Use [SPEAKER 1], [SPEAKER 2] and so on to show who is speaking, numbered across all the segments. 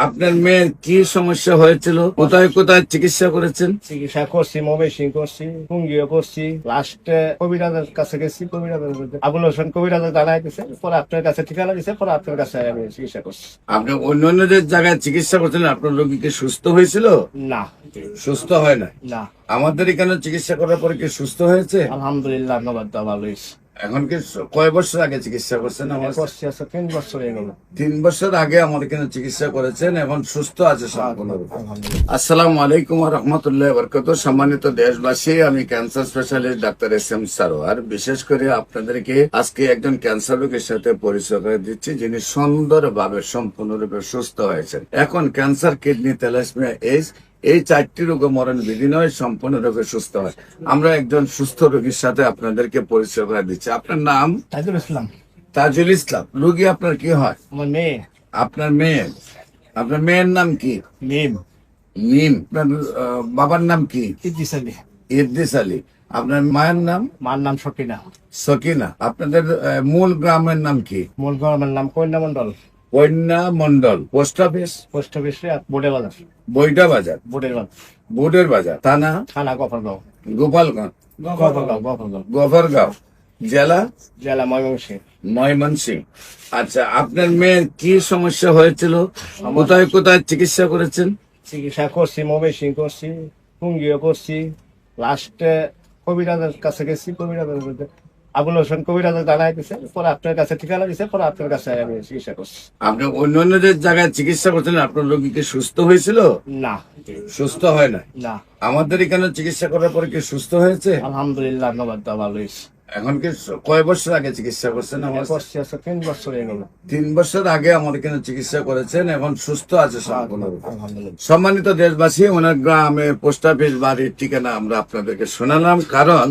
[SPEAKER 1] আপনার মেয়ের কি সমস্যা হয়েছিল, কোথায় কোথায় চিকিৎসা করেছেন?
[SPEAKER 2] চিকিৎসা করছি, মবেশিং করছি, টুঙ্গিও করছি, লাস্টে কবিরাজের কাছে গেছি। কবিরাজের আবুল হোসেন কবিরাজের জানাই দিছে, পরে আপনার কাছে ঠিকানা দিছে, পরে আপনার কাছে আমি চিকিৎসা করছি।
[SPEAKER 1] আপনি অন্যান্য যে জায়গায় চিকিৎসা করছেন, আপনার রোগী কি সুস্থ হয়েছিল?
[SPEAKER 2] না,
[SPEAKER 1] সুস্থ হয় না।
[SPEAKER 2] না,
[SPEAKER 1] আমাদের এখানে চিকিৎসা করার পরে কি সুস্থ হয়েছে?
[SPEAKER 2] আলহামদুলিল্লাহ, ধন্যবাদ, ভালো হয়েছে।
[SPEAKER 1] এখন কি কয় বছর আগে চিকিৎসা করছেন? আমার
[SPEAKER 2] করছি আছে 3 বছর হয়ে গেল।
[SPEAKER 1] 3 বছর আগে আমাদের এখানে চিকিৎসা করেছেন, এখন সুস্থ আছে সম্পূর্ণরূপে।
[SPEAKER 2] আলহামদুলিল্লাহ।
[SPEAKER 1] আসসালামু আলাইকুম ওয়া রাহমাতুল্লাহি ওয়া বারাকাতুহু। সম্মানিত দেশবাসী, আমি cancer specialist doctor SM. Sarwar. বিশেষ করে আপনাদেরকে আজকে একজন ক্যান্সার রোগীর সাথে পরিচয় করে দিচ্ছি, যিনি সুন্দরভাবে সম্পূর্ণরূপে সুস্থ হয়েছেন। এখন ক্যান্সার, কিডনি, থ্যালাসেমিয়া, এইডস এই 4টি রোগ মরণ বিধি নয়, সম্পূর্ণরূপে সুস্থ হয়। আমরা একজন সুস্থ রোগীর সাথে আপনাদেরকে পরিচয় করে দিচ্ছি। আপনার নাম?
[SPEAKER 2] তাজুল ইসলাম।
[SPEAKER 1] তাজুল ইসলাম। রোগী আপনার কি হয়?
[SPEAKER 2] আমার মেয়ে
[SPEAKER 1] আপনার মেয়ে। আপনার মেয়ের নাম কি?
[SPEAKER 2] মিম
[SPEAKER 1] মিম। আপনার বাবার নাম কি?
[SPEAKER 2] ইদ্রিস আলী।
[SPEAKER 1] ইদ্রিস আলী। আপনার মায়ের নাম?
[SPEAKER 2] মার নাম সকিনা।
[SPEAKER 1] সকিনা। আপনাদের মূল গ্রামের নাম কি?
[SPEAKER 2] মূল গ্রামের নাম কন্যা মন্ডল।
[SPEAKER 1] কন্যা Mondal. Post office?
[SPEAKER 2] Post office বোর্ডের বাজার।
[SPEAKER 1] বইটা বাজার।
[SPEAKER 2] বোর্ডের বাজার।
[SPEAKER 1] বোর্ডের বাজার। থানা?
[SPEAKER 2] থানা গফরগাঁও।
[SPEAKER 1] গোপালগঞ্জ।
[SPEAKER 2] গফরগাঁও।
[SPEAKER 1] গফরগাঁও। জেলা?
[SPEAKER 2] জেলা ময়মনসিংহ।
[SPEAKER 1] ময়মনসিংহ। আচ্ছা, আপনার মেয়ের কি সমস্যা হয়েছিল, কোথায় কোথায় চিকিৎসা করেছেন?
[SPEAKER 2] চিকিৎসা করছি, মবেশিং করছি, টুঙ্গিও করছি, লাস্টে কবিরাজের কাছে গেছি। কবিরাজের আবুল হোসেন কবিরাজের জানাই দিছে, পরে আপনার কাছে ঠিকানা দিছে, পরে আপনার কাছে আমি চিকিৎসা করছি।
[SPEAKER 1] আপনি অন্যান্য যে জায়গায় চিকিৎসা করছেন, আপনার রোগী কি সুস্থ হয়েছিল?
[SPEAKER 2] না,
[SPEAKER 1] সুস্থ হয় না।
[SPEAKER 2] না,
[SPEAKER 1] আমাদের এখানে চিকিৎসা করার পরে কি সুস্থ হয়েছে?
[SPEAKER 2] আলহামদুলিল্লাহ, ধন্যবাদ, ভালো হয়েছে।
[SPEAKER 1] এখন কি কয় বছর আগে চিকিৎসা করছেন? আমার
[SPEAKER 2] করছি আছে 3 বছর হয়ে গেল।
[SPEAKER 1] 3 বছর আগে আমাদের এখানে চিকিৎসা করেছেন, এখন সুস্থ আছে সম্পূর্ণরূপে।
[SPEAKER 2] আলহামদুলিল্লাহ।
[SPEAKER 1] সম্মানিত দেশবাসী, ওনার গ্রামে পোস্ট অফিস, বাড়ির ঠিকানা আমরা আপনাদেরকে শোনালাম, কারণ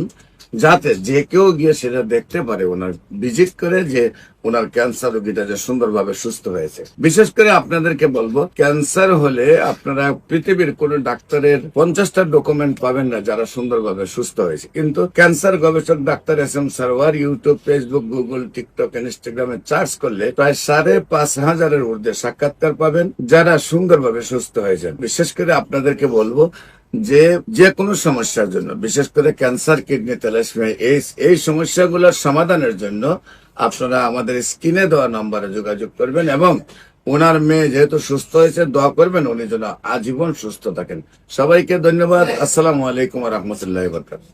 [SPEAKER 1] যাতে যে কেউ গিয়ে সেটা দেখতে পারে, ওনার ভিজিট করে, যে ওনার ক্যান্সার রোগীটা যে সুন্দরভাবে সুস্থ হয়েছে। বিশেষ করে আপনাদেরকে বলবো, ক্যান্সার হলে আপনারা পৃথিবীর কোন ডাক্তারের 50টা ডকুমেন্ট পাবেন না যারা সুন্দরভাবে সুস্থ হয়েছে, কিন্তু ক্যান্সার গবেষক doctor SM. Sarwar YouTube, Facebook, Google, TikTok, ইনস্টাগ্রামে সার্চ করলে প্রায় 5,500-এর ঊর্ধ্বে সাক্ষাৎকার পাবেন যারা সুন্দরভাবে সুস্থ হয়েছেন। বিশেষ করে আপনাদেরকে বলবো যে কোনো সমস্যার জন্য, বিশেষ করে ক্যান্সার, কিডনি, থ্যালাসেমিয়া, এই সমস্যাগুলোর সমাধানের জন্য আপনারা আমাদের স্ক্রিনে দেওয়া নম্বরে যোগাযোগ করবেন, এবং ওনার মেয়ে যেহেতু সুস্থ হয়েছে, দোয়া করবেন উনি যেন আজীবন সুস্থ থাকেন। সবাইকে ধন্যবাদ। আসসালামু আলাইকুম ওয়া রাহমাতুল্লাহি ওয়া বারাকাতুহু।